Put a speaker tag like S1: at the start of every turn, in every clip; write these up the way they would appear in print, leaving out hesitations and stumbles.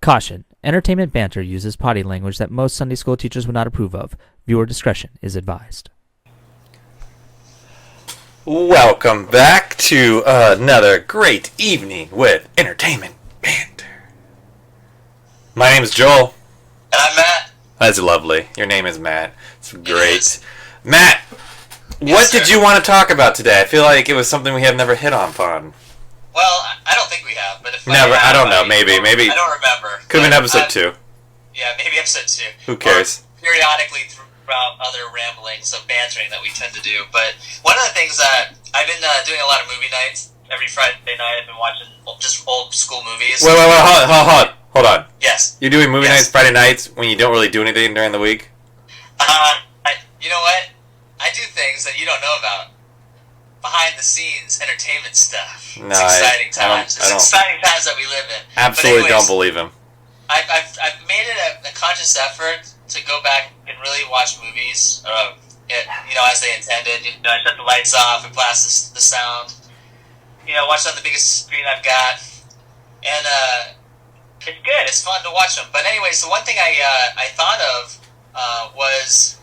S1: Caution. Entertainment Banter uses potty language that most Sunday school teachers would not approve of. Viewer discretion is advised.
S2: Welcome back to another great evening with Entertainment Banter. My name is Joel.
S3: And I'm Matt.
S2: That's lovely. Your name is Matt. It's great. Matt,
S3: Yes,
S2: what
S3: sir.
S2: did you want to talk about today? I feel like it was something we have never hit on.
S3: Well, I don't think we have, but if
S2: Never. I don't know.
S3: I
S2: Maybe.
S3: I don't remember.
S2: Could have been
S3: But
S2: episode 2.
S3: Yeah, maybe episode 2.
S2: Who cares?
S3: Or periodically throughout other ramblings of bantering that we tend to do. But one of the things that I've been doing a lot of movie nights. Every Friday night I've been watching just old school movies.
S2: Wait, hold on.
S3: Yes.
S2: You're doing movie
S3: Yes.
S2: nights Friday nights when you don't really do anything during the week?
S3: You know what? I do things that you don't know about. Behind the scenes entertainment stuff.
S2: No,
S3: It's exciting
S2: I don't-
S3: times. It's exciting times that we live in.
S2: Absolutely
S3: But anyways,
S2: don't believe him.
S3: I've made it a conscious effort to go back and really watch movies, as they intended. I shut the lights off and blast the sound. Watch it on the biggest screen I've got, and it's good. It's fun to watch them. But anyways, the one thing I thought of was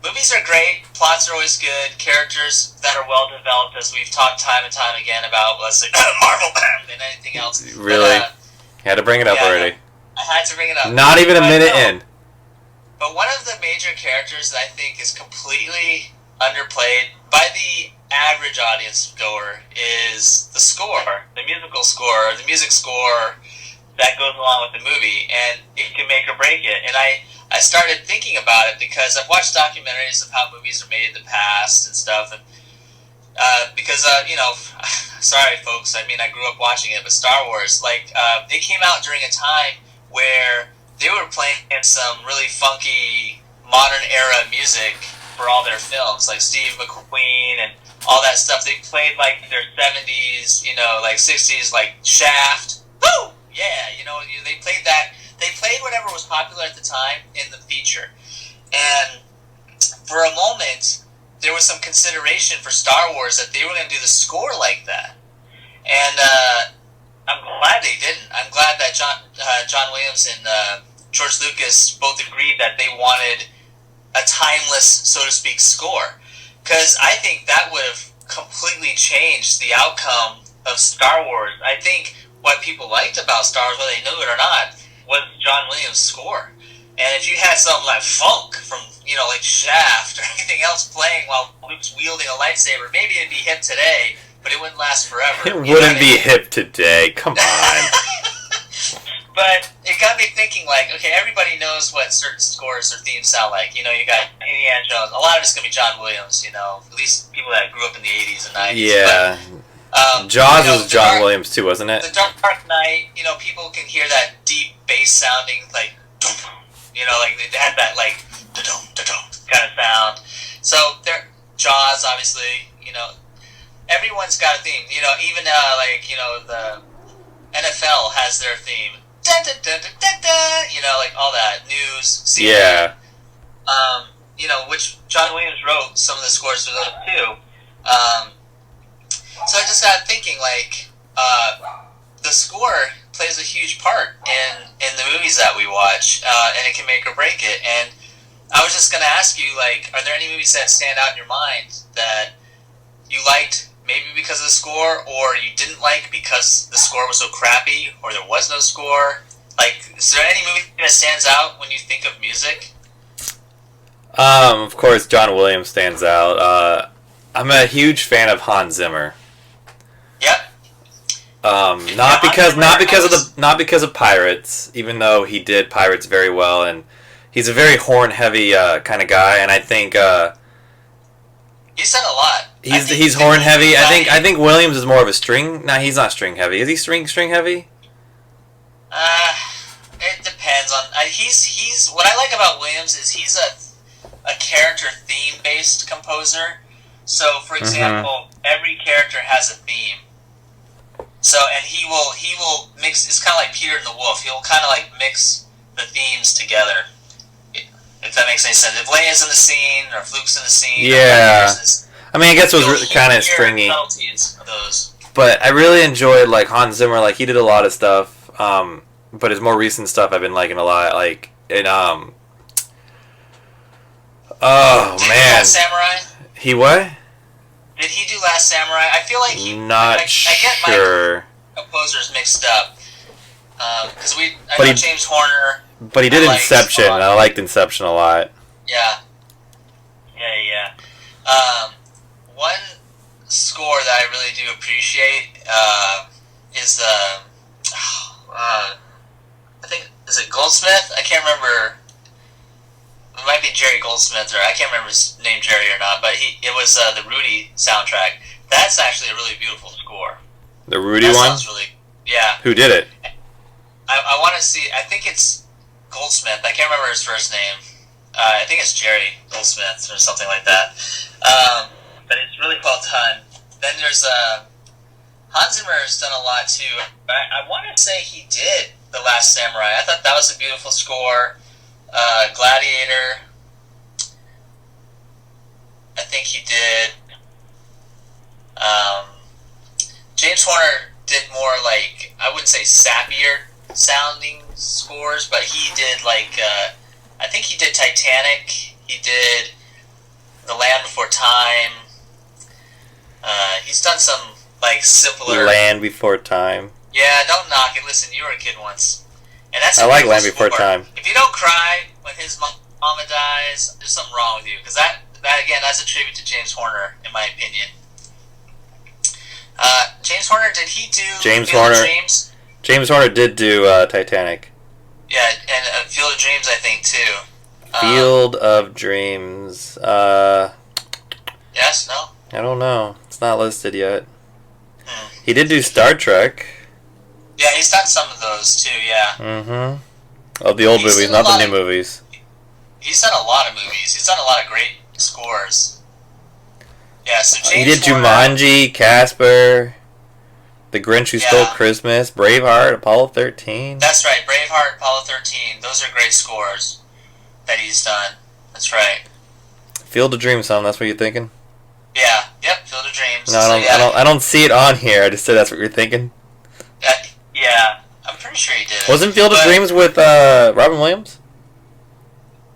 S3: movies are great. Plots are always good. Characters that are well developed, as we've talked time and time again about, let's say Marvel than anything else.
S2: Really?
S3: But,
S2: You had to bring it up already.
S3: I had to bring it up.
S2: Not even a
S3: But
S2: minute
S3: no.
S2: in.
S3: But one of the major characters that I think is completely underplayed by the average audience goer is the score, the musical score, the music score that goes along with the movie, and it can make or break it. And I started thinking about it because I've watched documentaries of how movies are made in the past and stuff, and sorry folks, I mean I grew up watching it, but Star Wars, it came out during a time where they were playing some really funky modern era music for all their films, like Steve McQueen and all that stuff. They played like their 70s, 60s, like Shaft. Woo! Yeah, they played that. They played whatever was popular at the time in the feature. And for a moment, there was some consideration for Star Wars that they were going to do the score like that. And I'm glad they didn't. I'm glad that John Williams and George Lucas both agreed that they wanted a timeless, so to speak, score. Because I think that would have completely changed the outcome of Star Wars. I think what people liked about Star Wars, whether they knew it or not, was John Williams' score. And if you had something like funk from, like Shaft or anything else playing while Luke's wielding a lightsaber, maybe it'd be hip today, but it wouldn't last forever.
S2: It wouldn't be hip today. Come on.
S3: But it got me thinking, okay, everybody knows what certain scores or themes sound like. You got Indiana Jones. A lot of it's going to be John Williams, at least people that grew up in the 80s and 90s.
S2: Yeah.
S3: But,
S2: Jaws was John Williams too, wasn't it?
S3: The Dark Knight, people can hear that deep bass sounding, they had that, da-dum kind of sound. So, Jaws, obviously, everyone's got a theme. Even, the NFL has their theme. Dun, dun, dun, dun, dun, dun, all that. News, CNN.
S2: Yeah.
S3: Which John Williams wrote some of the scores for those too. So I just got thinking, the score plays a huge part in the movies that we watch, and it can make or break it. And I was just going to ask you, are there any movies that stand out in your mind that you liked maybe because of the score, or you didn't like because the score was so crappy, or there was no score? Is there any movie that stands out when you think of music?
S2: Of course, John Williams stands out. I'm a huge fan of Hans Zimmer.
S3: Yep.
S2: Not because of Pirates, even though he did Pirates very well, and he's a very horn heavy kind of guy, and I think
S3: He's done a lot.
S2: he's horn heavy. I think Williams is more of a string. No, he's not string heavy. Is he string heavy?
S3: It depends on. He's what I like about Williams is he's a character theme based composer. So, for example, every character has a theme. So, and he will mix. It's kind of like Peter and the Wolf. He'll kind of mix the themes together. If that makes any sense. If Leia's in the scene, or if Luke's in the scene.
S2: Yeah. I mean, I guess it was kind of
S3: hear
S2: stringy.
S3: subtleties of those.
S2: But I really enjoyed Hans Zimmer. He did a lot of stuff. but his more recent stuff I've been liking a lot. Like in oh
S3: Did he do
S2: man,
S3: Last Samurai?
S2: he what?
S3: Did he do Last Samurai? I feel like he.
S2: Not
S3: I get
S2: sure.
S3: my composers mixed up. Because I
S2: But
S3: know
S2: he-
S3: James Horner.
S2: But he did
S3: I liked
S2: Inception.
S3: a lot.
S2: And I liked Inception a lot.
S3: Yeah. One score that I really do appreciate is I think, is it Goldsmith? I can't remember. It might be Jerry Goldsmith, or I can't remember his name, Jerry or not. But it was the Rudy soundtrack. That's actually a really beautiful score.
S2: The Rudy
S3: That
S2: one.
S3: sounds really, yeah.
S2: Who did it?
S3: I want to see. I think it's Goldsmith. I can't remember his first name. I think it's Jerry Goldsmith or something like that. But it's really well done. Then there's Hans Zimmer has done a lot too. I want to say he did The Last Samurai. I thought that was a beautiful score. Gladiator. I think he did. James Horner did more like, I wouldn't say sappier sounding scores, but he did like I think he did Titanic. He did The Land Before Time. He's done some like simpler.
S2: Land Before Time.
S3: Yeah, don't knock it. Listen, you were a kid once, and that's.
S2: I like Land Before Time.
S3: If you don't cry when his mama dies, there's something wrong with you. Because that again, that's a tribute to James Horner, in my opinion. James Horner, did he do
S2: James
S3: Field
S2: Horner.
S3: of Dreams?
S2: James Horner did do Titanic.
S3: Yeah, and Field of Dreams, I think too.
S2: Field of Dreams.
S3: Yes, no.
S2: I don't know. It's not listed yet. He did do Star Trek.
S3: Yeah, he's done some of those too. Yeah,
S2: Mm-hmm. Oh, the old
S3: He's
S2: movies,
S3: done a
S2: not the
S3: lot
S2: new
S3: of-
S2: movies.
S3: he's done a lot of movies. He's done a lot of great scores. Yeah, so
S2: He
S3: James
S2: did
S3: Horner.
S2: Jumanji, Casper, The Grinch Who Stole
S3: Yeah.
S2: Christmas, Braveheart, Apollo 13.
S3: That's right, Braveheart, Apollo 13. Those are great scores that he's done. That's right.
S2: Field of Dreams, son. That's what you're thinking?
S3: Yeah. Yep. Field of Dreams.
S2: No,
S3: So, yeah,
S2: I don't see it on here. I just said that's what you're thinking.
S3: yeah. I'm pretty sure he did it.
S2: Wasn't Field of
S3: But,
S2: Dreams with Robin Williams?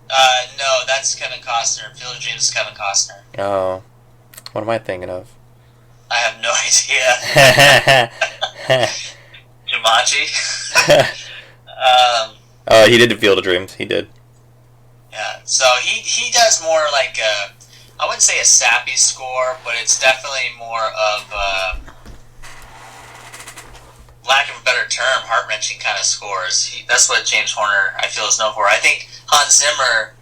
S3: No, that's Kevin Costner. Field of Dreams is Kevin Costner.
S2: Oh, what am I thinking of?
S3: I have no idea. Jumanji.
S2: Oh, he did the Field of Dreams. He did.
S3: Yeah. So he does more like I wouldn't say a sappy score, but it's definitely more of lack of a better term, heart-wrenching kind of scores. That's what James Horner, I feel, is known for. I think Hans Zimmer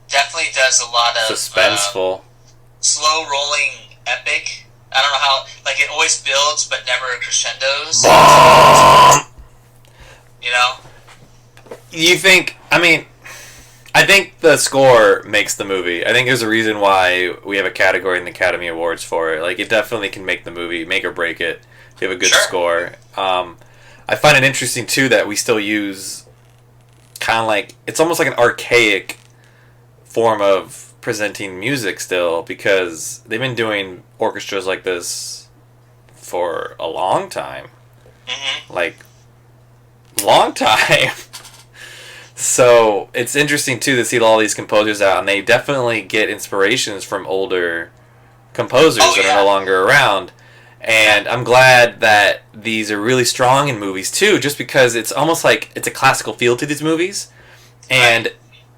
S3: definitely does a lot of
S2: Suspenseful.
S3: slow rolling epic. I don't know how, like, it always builds but never crescendos. You know?
S2: You think? I think the score makes the movie. I think there's a reason why we have a category in the Academy Awards for it. Like, it definitely can make the movie, make or break it. If you have a good
S3: Sure.
S2: score. I find it interesting too that we still use kind of like, it's almost like an archaic form of presenting music still, because they've been doing orchestras like this for a long time.
S3: Mm-hmm.
S2: Like, long time. So it's interesting too to see all these composers out, and they definitely get inspirations from older composers that are no longer around. And I'm glad that these are really strong in movies too, just because it's almost like it's a classical feel to these movies. And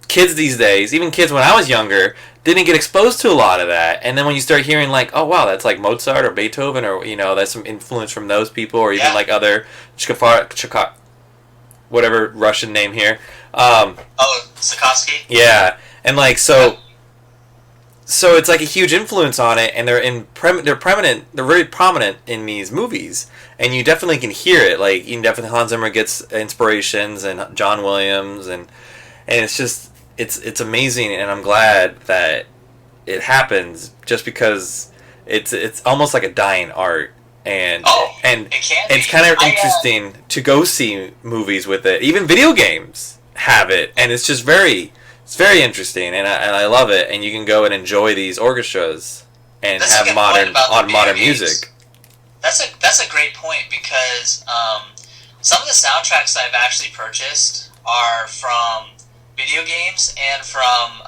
S2: kids these days, even kids when I was younger, didn't get exposed to a lot of that. And then when you start hearing like, oh wow, that's like Mozart or Beethoven, or that's some influence from those people, or even like other whatever Russian name here.
S3: Tchaikovsky?
S2: Yeah, and like so it's like a huge influence on it, and they're very prominent in these movies, and you definitely can hear it. Like, you can definitely, Hans Zimmer gets inspirations, and John Williams, and it's just it's amazing, and I'm glad that it happens, just because it's almost like a dying art. And
S3: it can
S2: it's
S3: be.
S2: kind of interesting to go see movies with it. Even video games have it, and it's just very interesting, and I love it. And you can go and enjoy these orchestras and
S3: That's a
S2: have
S3: good
S2: modern
S3: point about the video
S2: modern
S3: games.
S2: music.
S3: That's a great point, because some of the soundtracks I've actually purchased are from video games and from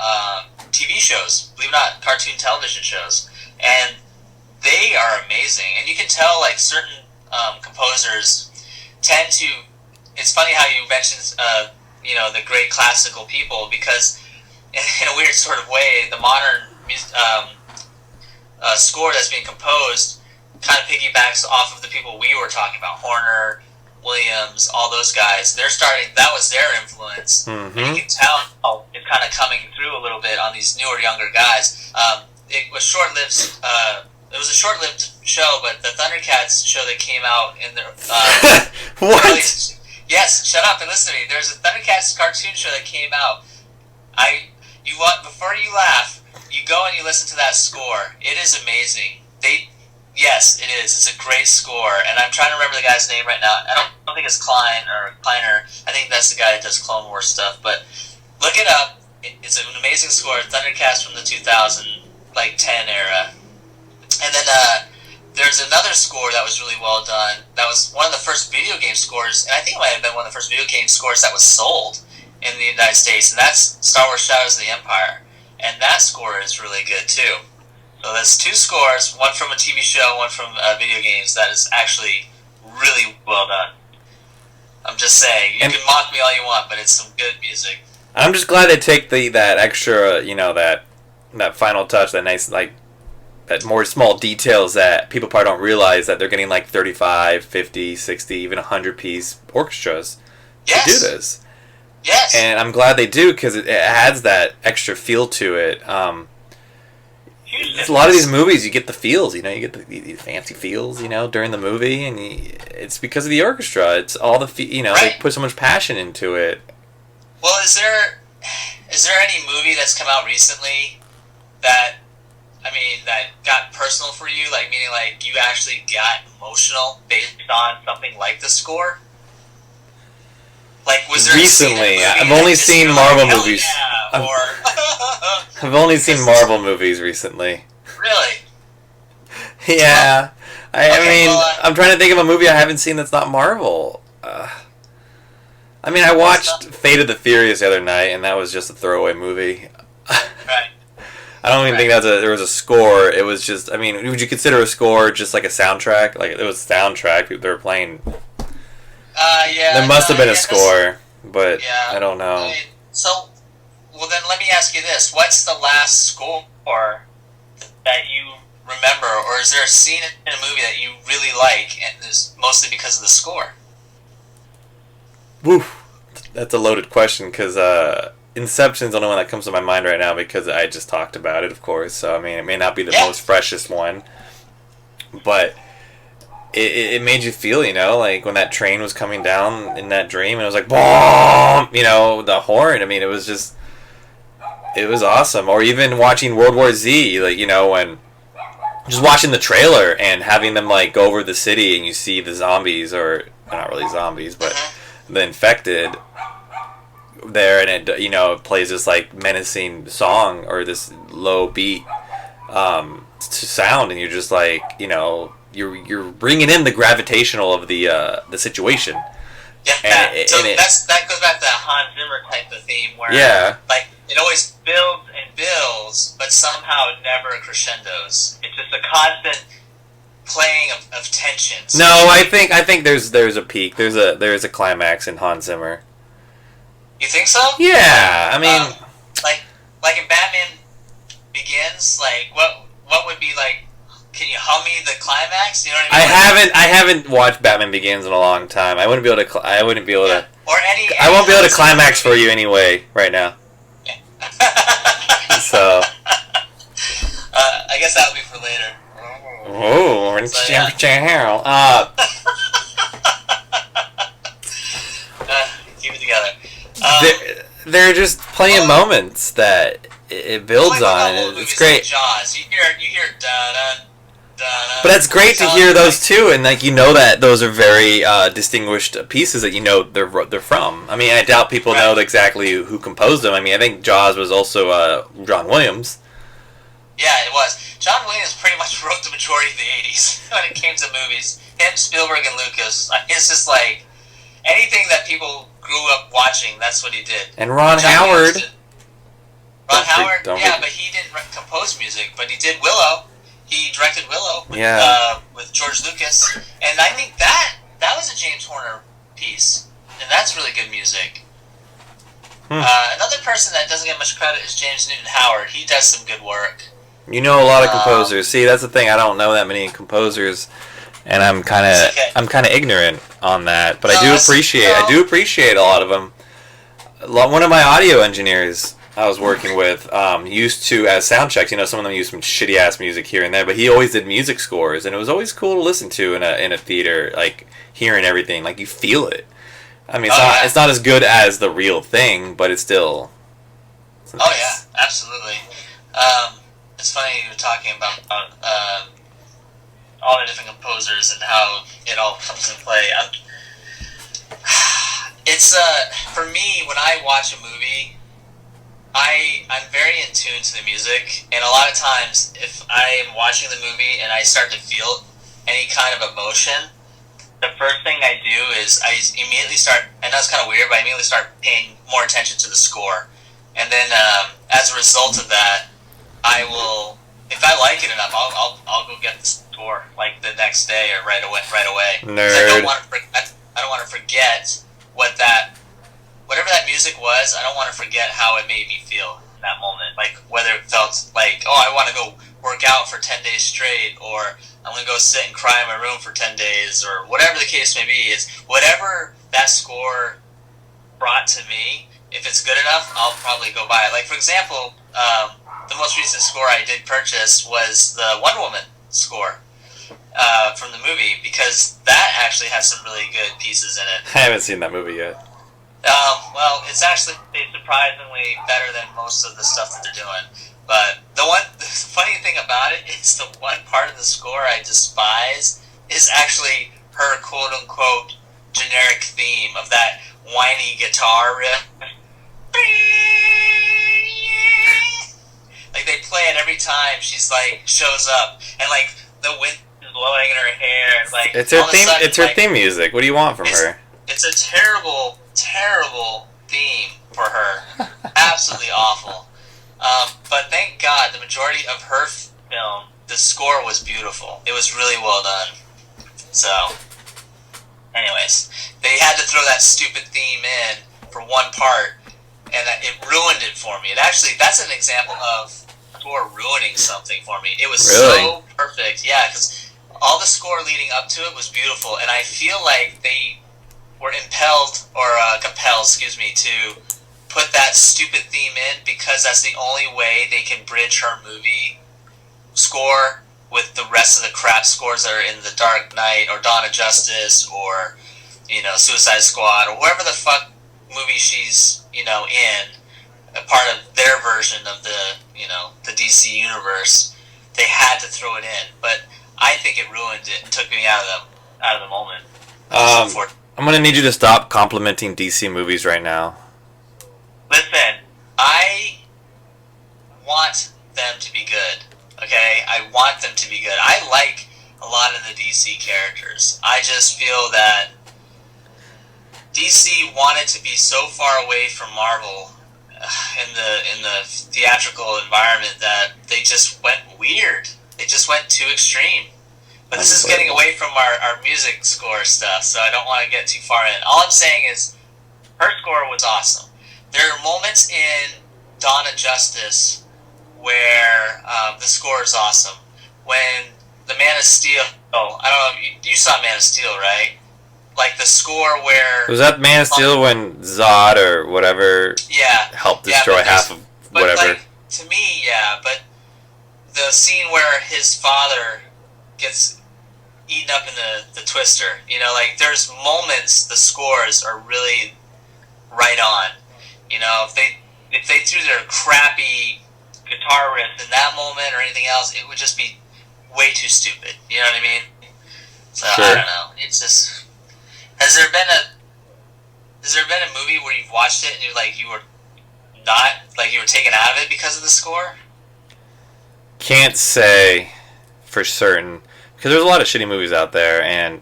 S3: TV shows. Believe it or not, cartoon television shows, and they are amazing. And you can tell like certain composers tend to. It's funny how you mentioned the great classical people, because in a weird sort of way, the modern score that's being composed kind of piggybacks off of the people we were talking about, Horner, Williams, all those guys. They're starting. That was their influence, and you can tell it's kind of coming through a little bit on these newer, younger guys. It was short-lived. It was a short-lived show, but the Thundercats show that came out in the
S2: what?
S3: Yes, shut up and listen to me. There's a Thundercats cartoon show that came out. Before you laugh, you go and you listen to that score. It is amazing. Yes, it is. It's a great score, and I'm trying to remember the guy's name right now. I don't think it's Kleiner. I think that's the guy that does Clone Wars stuff. But look it up. It's an amazing score. Thundercats from the 2010 era, and then there's another score that was really well done. That was one of the first video game scores, and I think it might have been one of the first video game scores that was sold in the United States, and that's Star Wars Shadows of the Empire. And that score is really good, too. So there's two scores, one from a TV show, one from video games, that is actually really well done. I'm just saying, you can mock me all you want, but it's some good music.
S2: I'm just glad they take that extra, that final touch, that nice, like, that more small details that people probably don't realize, that they're getting like 35, 50, 60, even 100-piece orchestras to do this.
S3: Yes.
S2: And I'm glad they do, because it adds that extra feel to it. A lot of these movies, you get the feels, you get the fancy feels, during the movie, and it's because of the orchestra. It's all the, they put so much passion into it.
S3: Well, is there any movie that's come out recently that got personal for you, like, meaning, like, you actually got emotional based on something like the score? Like, was there
S2: recently? I've only seen Marvel movies.
S3: Yeah, or
S2: I've only seen Marvel movies recently.
S3: Really?
S2: Yeah.
S3: Well,
S2: I'm trying to think of a movie I haven't seen that's not Marvel. I watched Fate of the Furious the other night, and that was just a throwaway movie.
S3: Right.
S2: I don't even think there was a score. It was just, would you consider a score just like a soundtrack? Like, it was a soundtrack they were playing.
S3: Yeah.
S2: There must have been a score, but I don't know.
S3: Well, then let me ask you this. What's the last score that you remember, or is there a scene in a movie that you really like, and is mostly because of the score?
S2: Woo. That's a loaded question, because Inception's the only one that comes to my mind right now, because I just talked about it, of course. So, it may not be the most freshest one, but it made you feel, like when that train was coming down in that dream, and it was like, boom, the horn. It was just, it was awesome. Or even watching World War Z, like, when just watching the trailer and having them, like, go over the city and you see the zombies, or not really zombies, but the infected there, and it, it plays this, like, menacing song, or this low beat sound, and you're just like, you're bringing in the gravitational of the situation.
S3: Yeah, that goes back to that Hans Zimmer type of theme, where like, it always builds and builds, but somehow it never crescendos. It's just a constant playing of tensions.
S2: No, I think there's a peak. There's a climax in Hans Zimmer.
S3: You think so?
S2: Yeah,
S3: like in Batman Begins, like what would be like? Can you hum me the climax? You know what I mean?
S2: I haven't watched Batman Begins in a long time. I wouldn't be able to.
S3: Or any
S2: I won't be able to climax for you anyway right now.
S3: Yeah.
S2: So.
S3: I guess that'll be for later.
S2: Oh, we're in
S3: keep it together.
S2: They're just playing moments that it builds on, and it's great.
S3: Like Jaws. You hear da-da, da-da.
S2: But it's great to hear those too, and that those are very distinguished pieces that they're from. I doubt people know exactly who composed them. I think Jaws was also John Williams.
S3: Yeah, it was. John Williams pretty much wrote the majority of the 80s when it came to movies. Him, Spielberg, and Lucas. It's just like, anything that people grew up watching, that's what he did.
S2: And Ron
S3: John
S2: Howard.
S3: Williams but he didn't compose music, but he did Willow. He directed Willow with George Lucas, and I think that was a James Horner piece, and that's really good music. Another person that doesn't get much credit is James Newton Howard. He does some good work.
S2: You know a lot of composers. See, that's the thing. I don't know that many composers, and I'm kind of ignorant on that. But I do appreciate a lot of them. One of my audio engineers I was working with used to, as sound checks, some of them used some shitty ass music here and there, but he always did music scores, and it was always cool to listen to in a theater, like hearing everything, like you feel it. I mean, it's not as good as the real thing, but it's still. It's nice.
S3: Oh yeah, absolutely. It's funny you were talking about all the different composers and how it all comes into play. It's for me, when I watch a movie, I'm very in tune to the music, and a lot of times if I am watching the movie and I start to feel any kind of emotion, the first thing I do is I immediately start, I know it's kind of weird, but I immediately start paying more attention to the score. And then as a result of that, I will, if I like it enough, I'll go get the score like the next day or right away.
S2: Nerd.
S3: I don't want to forget whatever that music was. I don't want to forget how it made me feel in that moment. Like whether it felt like, oh, I want to go work out for 10 days straight, or I'm going to go sit and cry in my room for 10 days, or whatever the case may be. It's whatever that score brought to me. If it's good enough, I'll probably go buy it. Like, for example, the most recent score I did purchase was the Wonder Woman score from the movie, because that actually has some really good pieces in it.
S2: I haven't seen that movie yet.
S3: Well, it's actually surprisingly better than most of the stuff that they're doing. But the funny thing about it is the one part of the score I despise is actually her quote-unquote generic theme of that whiny guitar riff. Like, they play it every time she's, like, shows up, and, like, the wind is blowing in her hair, and, like,
S2: it's her theme. It's her theme music. What do you want from her?
S3: It's a terrible, terrible theme for her. Absolutely awful. But thank God, the majority of her film, the score was beautiful. It was really well done. So, anyways, they had to throw that stupid theme in for one part, and it ruined it for me. That's an example of score ruining something for me. It was so perfect, yeah, because all the score leading up to it was beautiful, and I feel like they were compelled, to put that stupid theme in because that's the only way they can bridge her movie score with the rest of the crap scores that are in The Dark Knight or Dawn of Justice or, Suicide Squad or whatever the fuck movie she's, in, a part of their version of the DC universe. They had to throw it in, but I think it ruined it and took me out of the moment.
S2: I'm gonna need you to stop complimenting DC movies right now.
S3: Listen, I want them to be good, okay? I want them to be good. I like a lot of the DC characters. I just feel that DC wanted to be so far away from Marvel in the theatrical environment that they just went weird. They just went too extreme. But this is getting away from our music score stuff, so I don't want to get too far in. All I'm saying is, her score was awesome. There are moments in Dawn of Justice where the score is awesome. When the Man of Steel, I don't know, you saw Man of Steel, right? Like the score where... Was
S2: that Man of Steel when Zod or whatever helped destroy half of whatever?
S3: Like, to me, yeah, but the scene where his father gets eaten up in the twister, there's moments the scores are really right on. If they threw their crappy guitar riff in that moment or anything else, it would just be way too stupid. You know what I mean? So
S2: sure.
S3: I don't know. It's just, has there been a movie where you've watched it and you were taken out of it because of the score?
S2: Can't say for certain, because there's a lot of shitty movies out there, and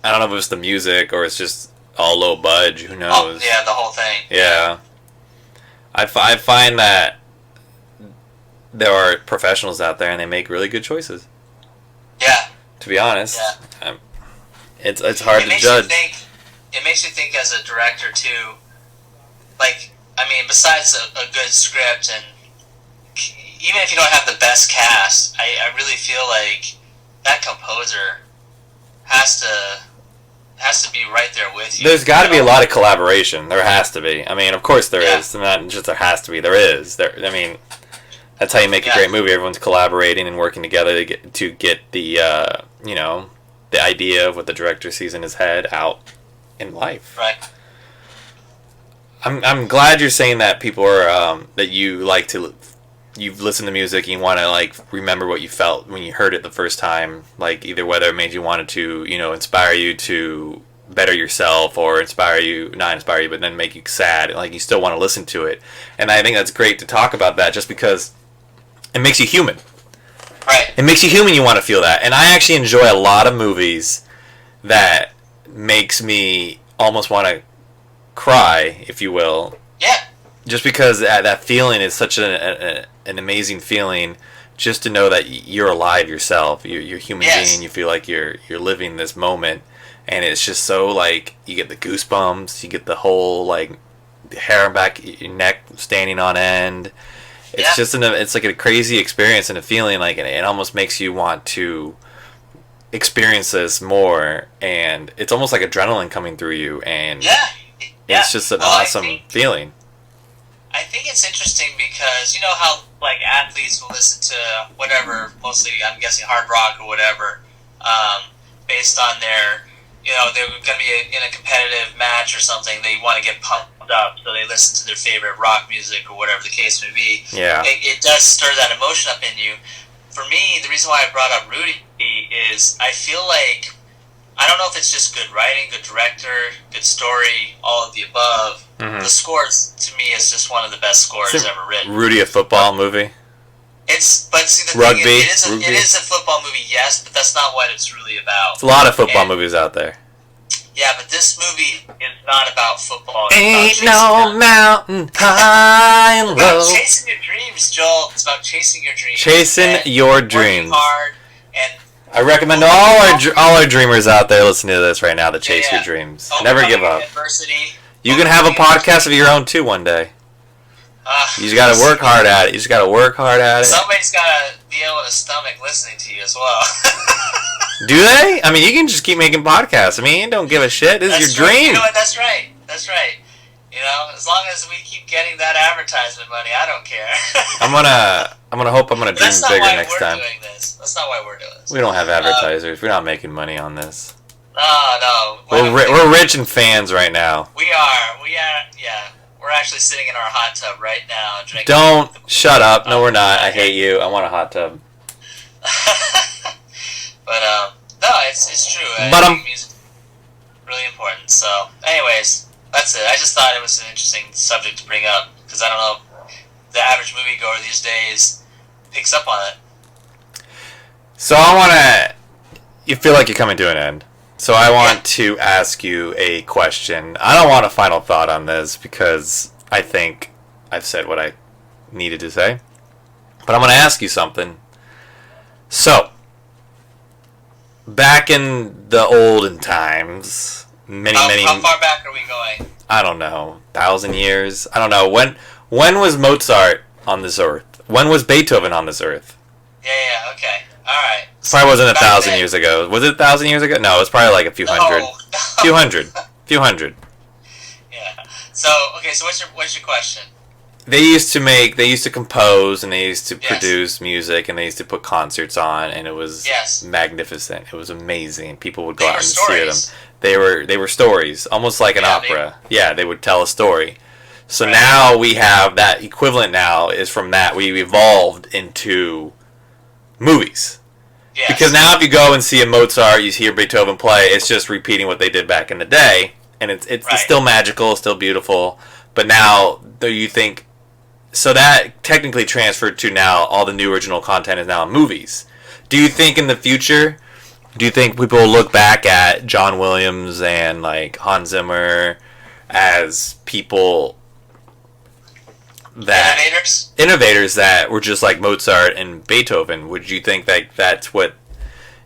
S2: I don't know if it's the music or it's just all low budge. Who knows?
S3: Oh, yeah, the whole thing.
S2: Yeah. I find that there are professionals out there and they make really good choices.
S3: Yeah.
S2: To be honest,
S3: Yeah.
S2: It's hard to judge.
S3: It makes you think as a director too. Like, I mean, besides a good script, and even if you don't have the best cast, I really feel like that composer has to be right there with you.
S2: There's got to be a lot of collaboration. There has to be. I mean, of course there is. Not just there has to be. There is. I mean, that's how you make a great movie. Everyone's collaborating and working together to get the the idea of what the director sees in his head out in life.
S3: Right.
S2: I'm glad you're saying that people are that you've listened to music and you want to like remember what you felt when you heard it the first time, like either whether it made you wanted to inspire you to better yourself or not inspire you but then make you sad, like you still want to listen to it. And I think that's great to talk about that just because it makes you human.
S3: Right.
S2: It makes you human. You want to feel that. And I actually enjoy a lot of movies that makes me almost want to cry, if you will.
S3: Yeah.
S2: Just because that feeling is such an amazing feeling, just to know that you're alive yourself, you're a human being, you feel like you're living this moment, and it's just so like you get the goosebumps, you get the whole like hair back your neck standing on end. It's just it's like a crazy experience and a feeling, like it almost makes you want to experience this more, and it's almost like adrenaline coming through you, and it's just an awesome feeling.
S3: I think it's interesting because you know how like athletes will listen to whatever, mostly I'm guessing hard rock or whatever, based on their, they're going to be in a competitive match or something. They want to get pumped up, so they listen to their favorite rock music or whatever the case may be.
S2: Yeah,
S3: it does stir that emotion up in you. For me, the reason why I brought up Rudy is I feel like, I don't know if it's just good writing, good director, good story, all of the above. Mm-hmm. The scores, to me, is just one of the best scores ever written.
S2: Rudy, a football movie?
S3: But see, the
S2: Rugby?
S3: thing is, it is a football movie, yes, but that's not what it's really about.
S2: There's a lot of football movies out there.
S3: Yeah, but this movie is not about football.
S2: Ain't no mountain high and low.
S3: It's about chasing your dreams, Joel. It's about chasing your dreams.
S2: Chasing your dreams.
S3: Working hard and
S2: I recommend all our dreamers out there listening to this right now to chase your dreams. Never give up.
S3: Adversity.
S2: You can have a podcast of your own too one day. You just gotta work hard at it.
S3: Somebody's gotta be able to stomach listening to you as well.
S2: Do they? I mean, you can just keep making podcasts. I mean, don't give a shit. This is your dream.
S3: You know what? That's right. As long as we keep getting that advertisement money, I don't care. I'm gonna
S2: dream bigger next time.
S3: That's not why we're doing this.
S2: We don't have advertisers. We're not making money on this.
S3: No.
S2: We're rich and fans right now.
S3: We are. Yeah. We're actually sitting in our hot tub right now drinking.
S2: Don't shut up. No, we're not. I hate you. I want a hot tub.
S3: But no, it's true. I think music's really important. So, anyways, that's it. I just thought it was an interesting subject to bring up because I don't know if the average moviegoer these days picks up on it.
S2: So you feel like you're coming to an end. So I want to ask you a question. I don't want a final thought on this because I think I've said what I needed to say. But I'm going to ask you something. So, back in the olden times, many...
S3: How far back are we going?
S2: I don't know. 1,000 years? I don't know. When was Mozart on this earth? When was Beethoven on this earth?
S3: Yeah, okay. Alright.
S2: Probably wasn't 1,000 years ago. Was it 1,000 years ago? No, it was probably like a few hundred.
S3: No.
S2: Few hundred.
S3: Yeah. So, okay, so what's your question?
S2: They used to compose, and they used to produce music, and they used to put concerts on, and it was magnificent. It was amazing. People would go out and see them. They were stories, almost like an opera. They would tell a story. So now we have that equivalent now is from that we evolved into movies. Yes. Because now if you go and see a Mozart, you hear Beethoven play, it's just repeating what they did back in the day. And it's still magical, it's still beautiful. But now, do you think... So that technically transferred to now all the new original content is now in movies. Do you think in the future Do you think people will look back at John Williams and like Hans Zimmer as people that innovators that were just like Mozart and Beethoven? Would you think that that's what,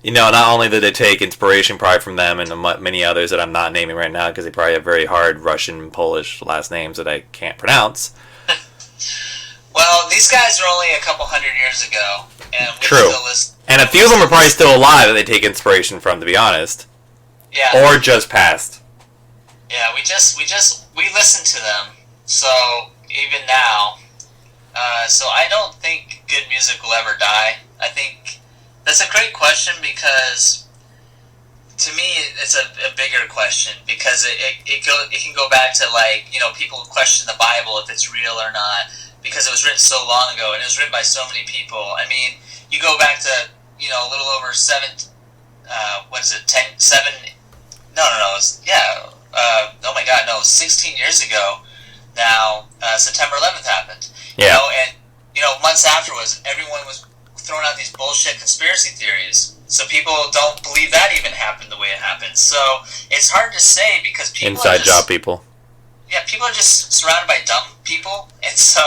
S2: not only did they take inspiration probably from them and many others that I'm not naming right now because they probably have very hard Russian and Polish last names that I can't pronounce.
S3: Well, these guys are only a couple hundred years ago, and we
S2: True.
S3: still listen.
S2: And a few of them are probably still alive that they take inspiration from, to be honest.
S3: Yeah.
S2: Or just passed.
S3: Yeah, we listen to them. So even now, so I don't think good music will ever die. I think that's a great question because to me it's a bigger question because it can go back to like people who question the Bible if it's real or not because it was written so long ago and it was written by so many people. I mean, you go back to a little over 7. What is it? 7? No. Oh my God, no! 16 years ago. Now September 11th happened.
S2: Yeah.
S3: And months afterwards, everyone was throwing out these bullshit conspiracy theories. So people don't believe that even happened the way it happened. So it's hard to say because people
S2: inside job people.
S3: Yeah, people are just surrounded by dumb people, and so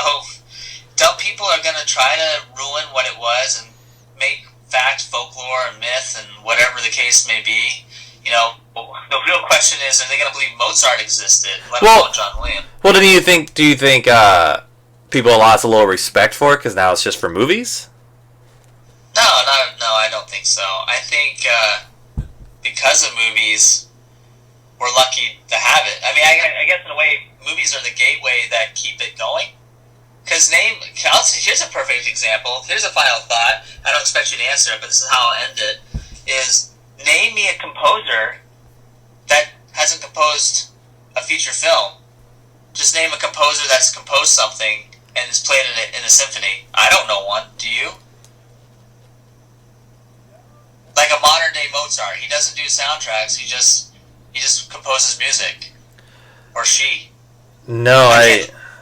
S3: dumb people are going to try to ruin what it was and make fact, folklore, and myth, and whatever the case may be. The real question is, are they going to believe Mozart existed, let alone John Williams?
S2: Well, do you think people lost a little respect for it because now it's just for movies?
S3: No, I don't think so. I think because of movies, we're lucky to have it. I mean, I guess in a way, movies are the gateway that keep it going. Because here's a perfect example. Here's a final thought. I don't expect you to answer it, but this is how I'll end it. Is name me a composer that hasn't composed a feature film. Just name a composer that's composed something and has played it in a symphony. I don't know one. Do you? Like a modern day Mozart. He doesn't do soundtracks. He just composes music. Or she.
S2: No,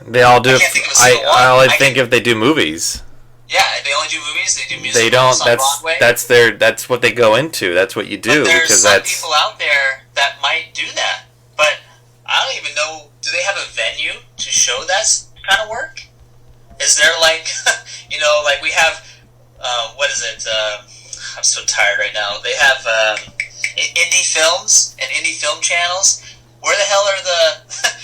S2: they all do. I only think if they do movies.
S3: Yeah, they only do movies. They do music.
S2: They don't.
S3: On Broadway.
S2: That's what they go into. That's what you do.
S3: But there's
S2: because
S3: some
S2: that's
S3: people out there that might do that. But I don't even know. Do they have a venue to show that kind of work? Is there like, like we have, what is it? I'm so tired right now. They have indie films and indie film channels. Where the hell are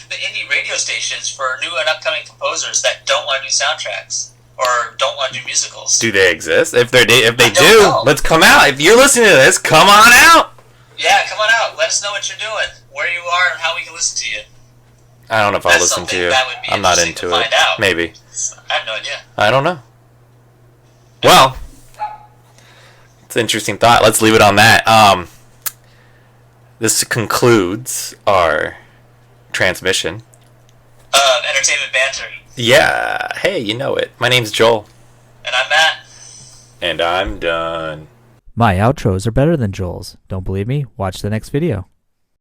S3: the indie radio stations for new and upcoming composers that don't want to do soundtracks or don't want to do musicals?
S2: Do they exist? If they do, let's come out. If you're listening to this, come on out.
S3: Yeah, come on out. Let us know what you're doing, where you are, and how we can listen to you.
S2: I don't know if I'll listen to you. I'm not into it. Maybe.
S3: I have no idea.
S2: I don't know. Well, it's an interesting thought. Let's leave it on that. This concludes our transmission.
S3: Entertainment Banter.
S2: Yeah. Hey, you know it. My name's Joel.
S3: And I'm Matt.
S2: And I'm done.
S1: My outros are better than Joel's. Don't believe me? Watch the next video.